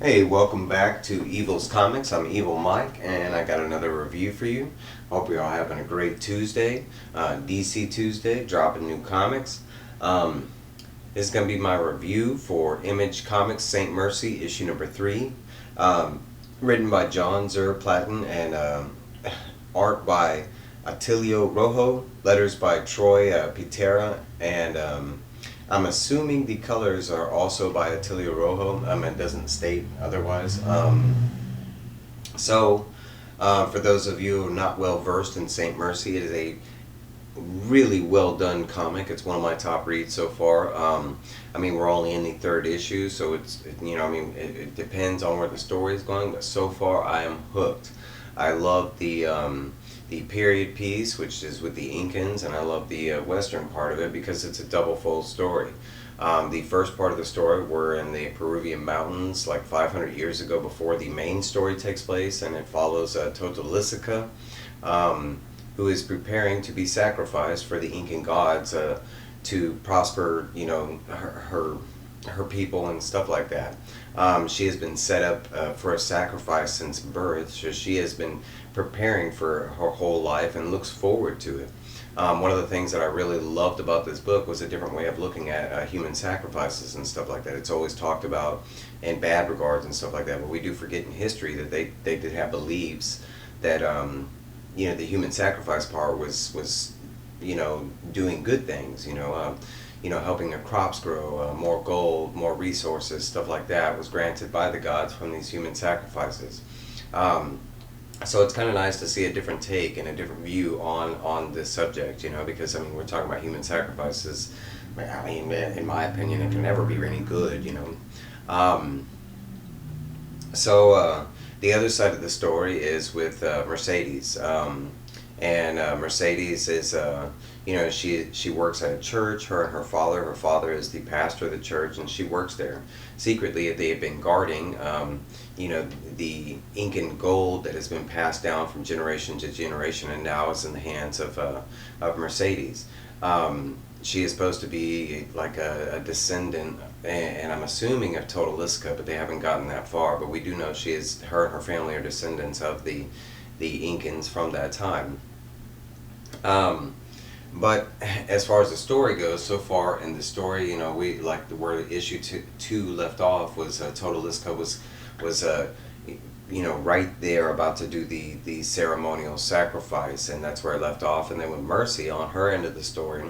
Hey, welcome back to Evil's Comics. I'm Evil Mike, and I got another review for you. Hope you're all having a great Tuesday, DC Tuesday, dropping new comics. Um, this is going to be my review for Image Comics Saint Mercy, issue number 3. Um, Written by John Zuur Platten and art by Atilio Rojo, letters by Troy Peteri, and I'm assuming the colors are also by Atilio Rojo. It doesn't state otherwise. For those of you not well versed in Saint Mercy, it is a really well done comic. It's one of my top reads so far. We're only in the third issue, so it depends on where the story is going, but so far I am hooked. I love the period piece, which is with the Incans, and I love the western part of it because it's a double fold story. The first part of the story, we're in the Peruvian mountains like 500 years ago before the main story takes place, and it follows Totalissica, who is preparing to be sacrificed for the Incan gods to prosper, her people and stuff like that. She has been set up for a sacrifice since birth, so she has been preparing for her whole life and looks forward to it. One of the things that I really loved about this book was a different way of looking at human sacrifices and stuff like that. It's always talked about in bad regards and stuff like that, but we do forget in history that they did have beliefs that the human sacrifice part was doing good things. Helping their crops grow, more gold, more resources, stuff like that was granted by the gods from these human sacrifices. So it's kind of nice to see a different take and a different view on this subject, because we're talking about human sacrifices. In my opinion, it can never be any good. Um, the other side of the story is with Mercedes. Mercedes is, she works at a church. Her and her father. Her father is the pastor of the church, and she works there secretly. They have been guarding, the Incan gold that has been passed down from generation to generation, and now is in the hands of Mercedes. She is supposed to be like a descendant, and I'm assuming of Totaliska, but they haven't gotten that far. But we do know her and her family are descendants of the Incans from that time. But as far as the story goes, so far in the story, we like the where issue two left off was Totaliska was right there about to do the ceremonial sacrifice, and that's where I left off. And then with Mercy on her end of the story,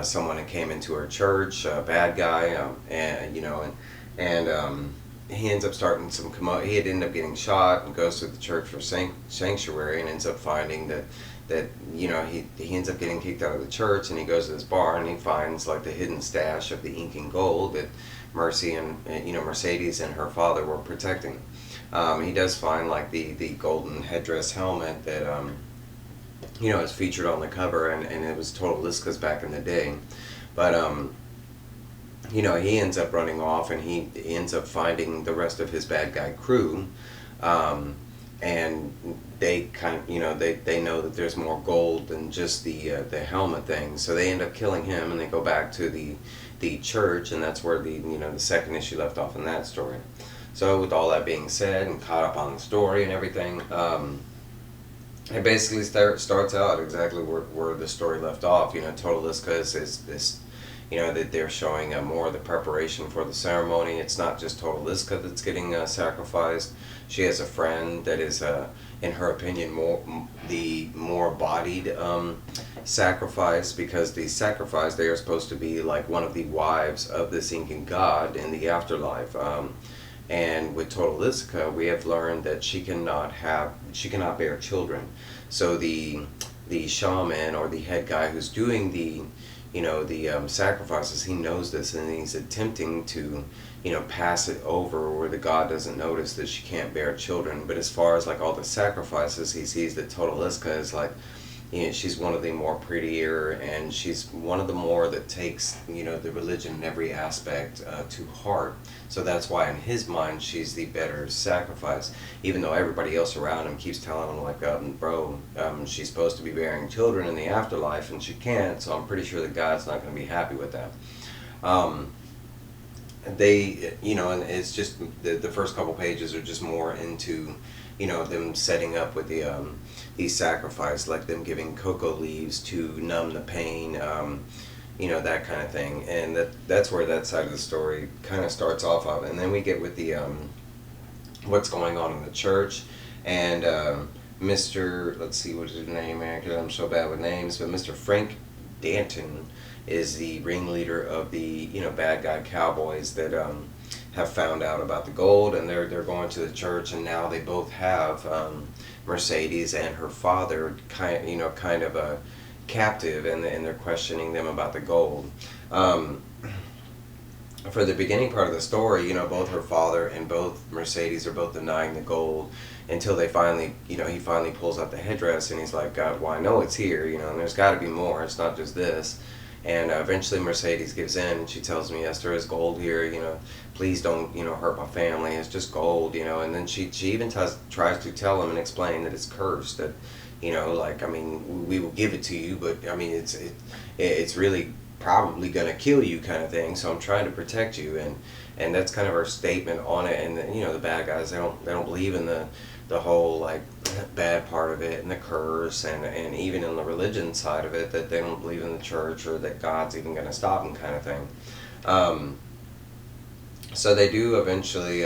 someone that came into her church, a bad guy, and he ends up starting some he had ended up getting shot and goes to the church for sanctuary and ends up finding that he ends up getting kicked out of the church, and he goes to this bar and he finds like the hidden stash of the Incan gold that Mercy and Mercedes and her father were protecting. He does find like the golden headdress helmet that is featured on the cover, and it was Totaliska's back in the day. But he ends up running off, and he ends up finding the rest of his bad guy crew, and they kind of they know that there's more gold than just the helmet thing, so they end up killing him, and they go back to the church, and that's where the second issue left off in that story. So with all that being said, and caught up on the story and everything, it basically starts out exactly where the story left off. Totaliska is this, that they're showing more of the preparation for the ceremony. It's not just Totaliska that's getting sacrificed. She has a friend that is, in her opinion, the more bodied sacrifice, because the sacrifice, they are supposed to be like one of the wives of this Incan god in the afterlife. And with Totaliska, we have learned that she cannot bear children. So the shaman, or the head guy who's doing the sacrifices, he knows this, and he's attempting to pass it over where the god doesn't notice that she can't bear children. But as far as like all the sacrifices, he sees that Totaliska is like, she's one of the more prettier, and she's one of the more that takes the religion in every aspect to heart. So that's why in his mind she's the better sacrifice, even though everybody else around him keeps telling him like, bro, she's supposed to be bearing children in the afterlife and she can't, so I'm pretty sure the God's not going to be happy with that. they, and it's just the first couple pages are just more into, them setting up with these sacrifice, like them giving cocoa leaves to numb the pain, that kind of thing, and that's where that side of the story kind of starts off of, and then we get with the what's going on in the church, and Mr. Let's see, what is his name, man? Because I'm so bad with names, but Mr. Frank Danton is the ringleader of the bad guy cowboys that have found out about the gold, and they're going to the church, and now they both have Mercedes and her father kind of a captive, and they're questioning them about the gold. For the beginning part of the story, both her father and both Mercedes are both denying the gold until they finally, he finally pulls out the headdress and he's like, God, well, I know it's here, and there's got to be more. It's not just this. And eventually Mercedes gives in, and she tells me, yes, there is gold here, please don't, hurt my family. It's just gold, and then she even tries to tell him and explain that it's cursed, that, we will give it to you, but, it's really probably going to kill you kind of thing, so I'm trying to protect you, and that's kind of her statement on it. And the bad guys, they don't believe in the whole like bad part of it and the curse, and even in the religion side of it, that they don't believe in the church or that God's even going to stop them kind of thing. So they do eventually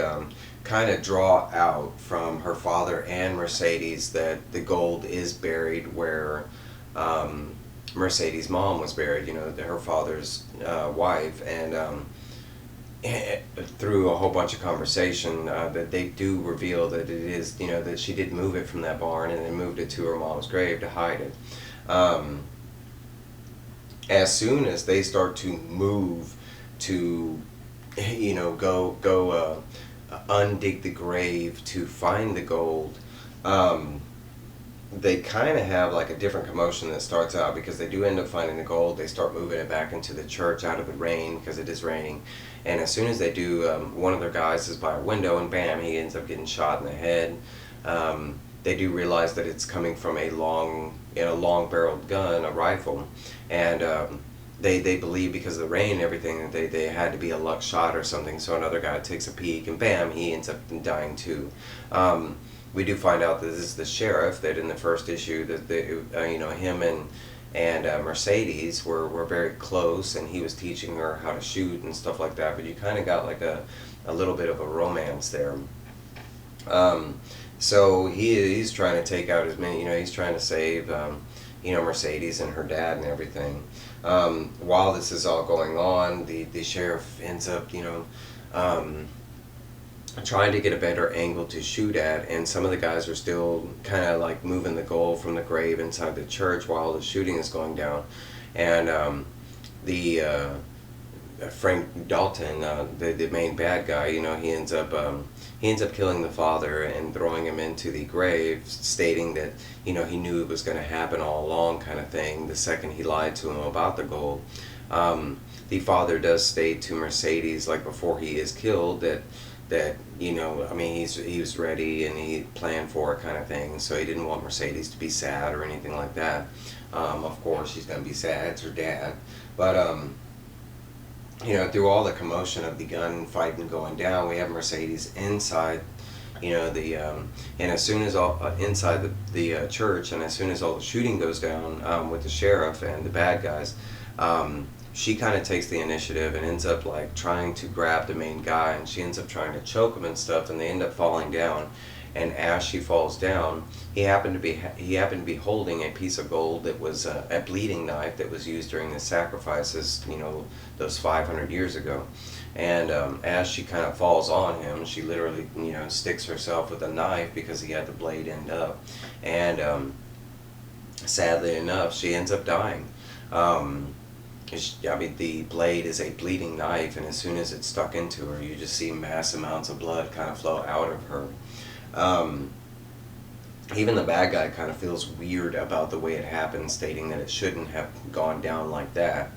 kind of draw out from her father and Mercedes that the gold is buried where Mercedes' mom was buried, her father's wife, and through a whole bunch of conversation, that they do reveal that it is, that she did move it from that barn and then moved it to her mom's grave to hide it. As soon as they start to move to, go undig the grave to find the gold, they kind of have like a different commotion that starts out, because they do end up finding the gold. They start moving it back into the church out of the rain, because it is raining, and as soon as they do, one of their guys is by a window, and bam, he ends up getting shot in the head. They do realize that it's coming from a long-barreled gun, a rifle, and they believe, because of the rain and everything, that they had to be a luck shot or something. So another guy takes a peek, and bam, he ends up dying too. We do find out that this is the sheriff, that in the first issue that him and Mercedes were very close, and he was teaching her how to shoot and stuff like that. But you kind of got like a little bit of a romance there. So he's trying to take out as many, he's trying to save Mercedes and her dad and everything. While this is all going on, the sheriff ends up trying to get a better angle to shoot at, and some of the guys are still kind of like moving the gold from the grave inside the church while the shooting is going down. And the Frank Dalton, the main bad guy, he ends up killing the father and throwing him into the grave, stating that he knew it was going to happen all along, kind of thing, the second he lied to him about the gold. The father does state to Mercedes, like before he is killed, that he was ready and he planned for it, kind of thing. So he didn't want Mercedes to be sad or anything like that. Of course, she's going to be sad. It's her dad. But, through all the commotion of the gun fighting going down, we have Mercedes inside, and as soon as inside the church, and as soon as all the shooting goes down with the sheriff and the bad guys, she kind of takes the initiative and ends up like trying to grab the main guy, and she ends up trying to choke him and stuff, and they end up falling down. And as she falls down, he happened to be holding a piece of gold that was a bleeding knife that was used during the sacrifices, those 500 years ago. And as she kind of falls on him, she literally sticks herself with a knife because he had the blade end up, and sadly enough, she ends up dying. The blade is a bleeding knife, and as soon as it's stuck into her, you just see mass amounts of blood kind of flow out of her. Even the bad guy kind of feels weird about the way it happened, stating that it shouldn't have gone down like that.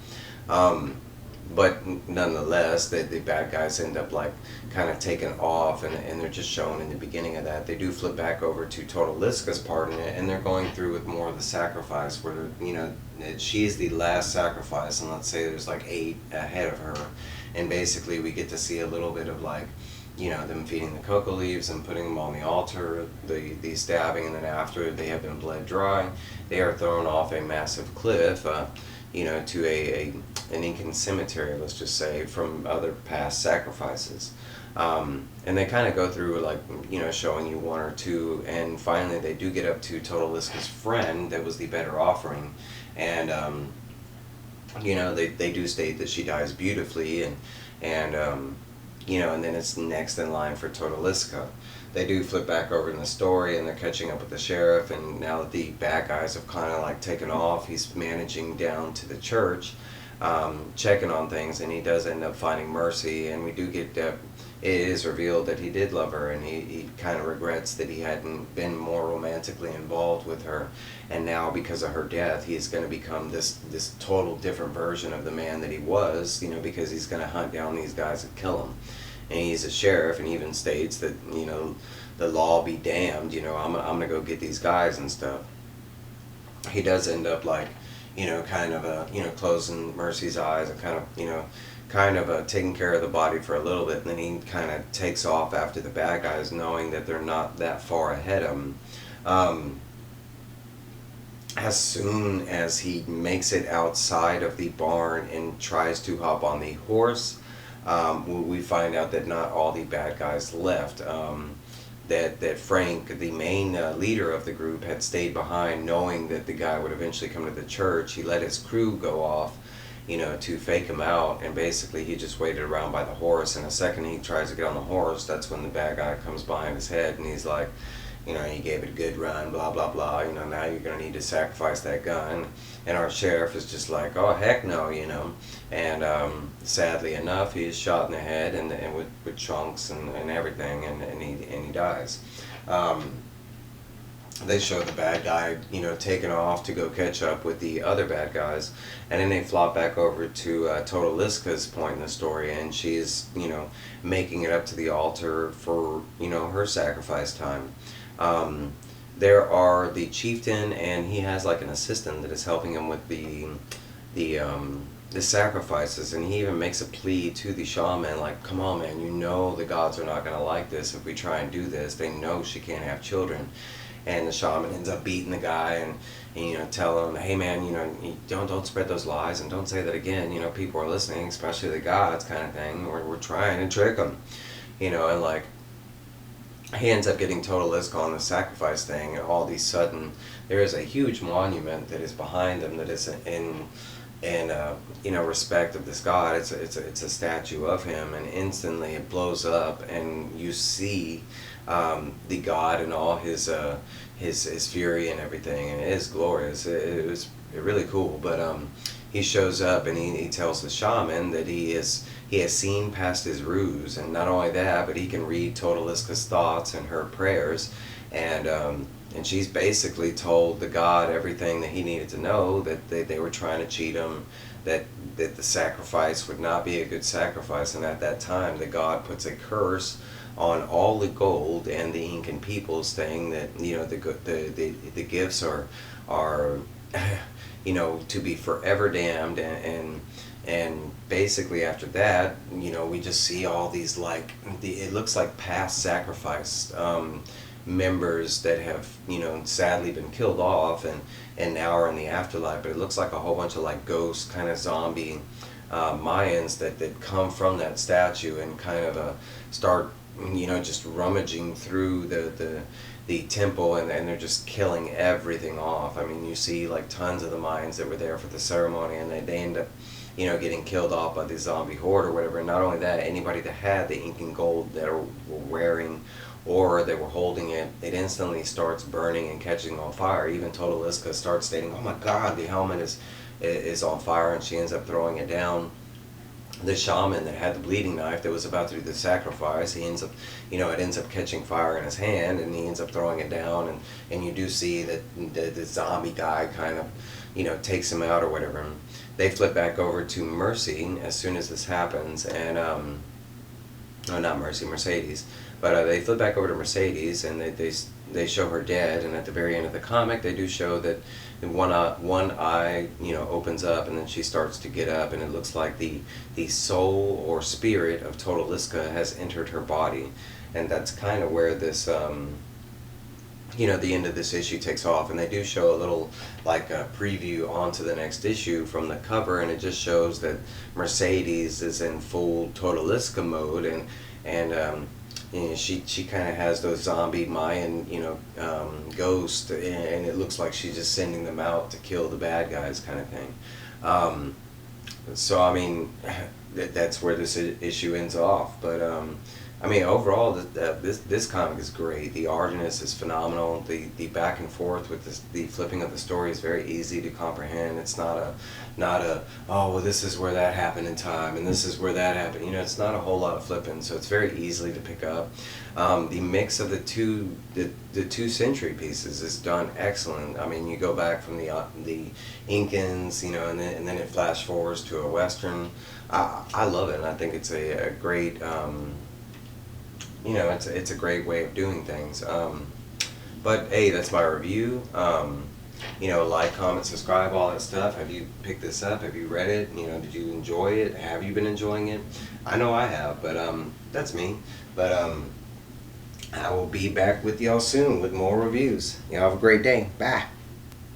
But nonetheless, the bad guys end up like kind of taken off, and they're just shown in the beginning of that. They do flip back over to Totaliska's part in it, and they're going through with more of the sacrifice, where she is the last sacrifice, and let's say there's like 8 ahead of her, and basically we get to see a little bit of like, them feeding the cocoa leaves and putting them on the altar, the stabbing, and then after they have been bled dry, they are thrown off a massive cliff, to an Incan cemetery, let's just say, from other past sacrifices. And they kind of go through like, showing you one or two, and finally they do get up to Totaliska's friend that was the better offering, and they do state that she dies beautifully, and then it's next in line for Totaliska. They do flip back over in the story, and they're catching up with the sheriff, and now that the bad guys have kind of like taken off, he's managing down to the church, checking on things, and he does end up finding Mercy, and we do get it is revealed that he did love her, and he kind of regrets that he hadn't been more romantically involved with her, and now because of her death he's going to become this total different version of the man that he was, because he's going to hunt down these guys and kill them. And he's a sheriff, and even states that, the law be damned, I'm going to go get these guys and stuff. He does end up like, kind of closing Mercy's eyes and kind of taking care of the body for a little bit, and then he kind of takes off after the bad guys, knowing that they're not that far ahead of him. As soon as he makes it outside of the barn and tries to hop on the horse, we find out that not all the bad guys left. That Frank, the main leader of the group, had stayed behind, knowing that the guy would eventually come to the church. He let his crew go off, to fake him out, and basically he just waited around by the horse. And the second he tries to get on the horse, that's when the bad guy comes behind his head, and he's like, he gave it a good run, blah, blah, blah, now you're going to need to sacrifice that gun. And our sheriff is just like, oh, heck no, And sadly enough, he is shot in the head and with chunks and everything, and he dies. They show the bad guy, taking off to go catch up with the other bad guys, and then they flop back over to Totaliska's point in the story, and she's, making it up to the altar for, her sacrifice time. There are the chieftain, and he has like an assistant that is helping him with the sacrifices, and he even makes a plea to the shaman, like, come on man, the gods are not going to like this if we try and do this. They know she can't have children. And the shaman ends up beating the guy and tell him, hey man, don't spread those lies, and don't say that again, people are listening, especially the gods, kind of thing. We're trying to trick them, and like, he ends up getting Totaliska on the sacrifice thing, and all of a sudden there is a huge monument that is behind them that is in respect of this god. It's a statue of him, and instantly it blows up, and you see the god and all his fury and everything, and it is glorious. It was really cool. But he shows up, and he tells the shaman that he has seen past his ruse, and not only that, but he can read Totaliska's thoughts and her prayers, and she's basically told the god everything that he needed to know, that they were trying to cheat him, that the sacrifice would not be a good sacrifice, and at that time the god puts a curse on all the gold and the Incan people, saying that the gifts are to be forever damned, and basically after that, we just see all these it looks like past sacrifice members that have sadly been killed off and now are in the afterlife, but it looks like a whole bunch of like ghost kind of zombie Mayans that come from that statue and kind of start just rummaging through the temple, and they're just killing everything off. I mean, you see like tons of the Mayans that were there for the ceremony, and they end up getting killed off by the zombie horde or whatever. And not only that, anybody that had the Incan gold that were wearing or they were holding it, it instantly starts burning and catching on fire. Even Totaliska starts stating, oh my god, the helmet is on fire, and she ends up throwing it down. The shaman that had the bleeding knife that was about to do the sacrifice, he ends up, it ends up catching fire in his hand, and he ends up throwing it down, and you do see that the zombie guy kind of, takes him out or whatever. And they flip back over to Mercy as soon as this happens, and No, not Mercy, Mercedes. But they flip back over to Mercedes, and they show her dead. And at the very end of the comic, they do show that one eye opens up, and then she starts to get up, and it looks like the soul or spirit of Totaliska has entered her body, and that's kind of where this the end of this issue takes off. And they do show a little like a preview onto the next issue from the cover, and it just shows that Mercedes is in full Totaliska mode, and she kind of has those zombie Mayan ghosts, and it looks like she's just sending them out to kill the bad guys kind of thing. So I mean, that's where this issue ends off. But I mean, overall, this comic is great. The art in this is phenomenal. The back and forth with the flipping of the story is very easy to comprehend. It's not a oh, well, this is where that happened in time, and this is where that happened. It's not a whole lot of flipping, so it's very easily to pick up. The mix of the two century pieces is done excellent. I mean, you go back from the Incans, and then it flash forwards to a Western. I love it, and I think it's a great. It's a great way of doing things. But hey, that's my review. Like, comment, subscribe, all that stuff. Have you picked this up? Have you read it? Did you enjoy it? Have you been enjoying it? I know I have, but that's me. But I will be back with y'all soon with more reviews. Y'all have a great day. Bye.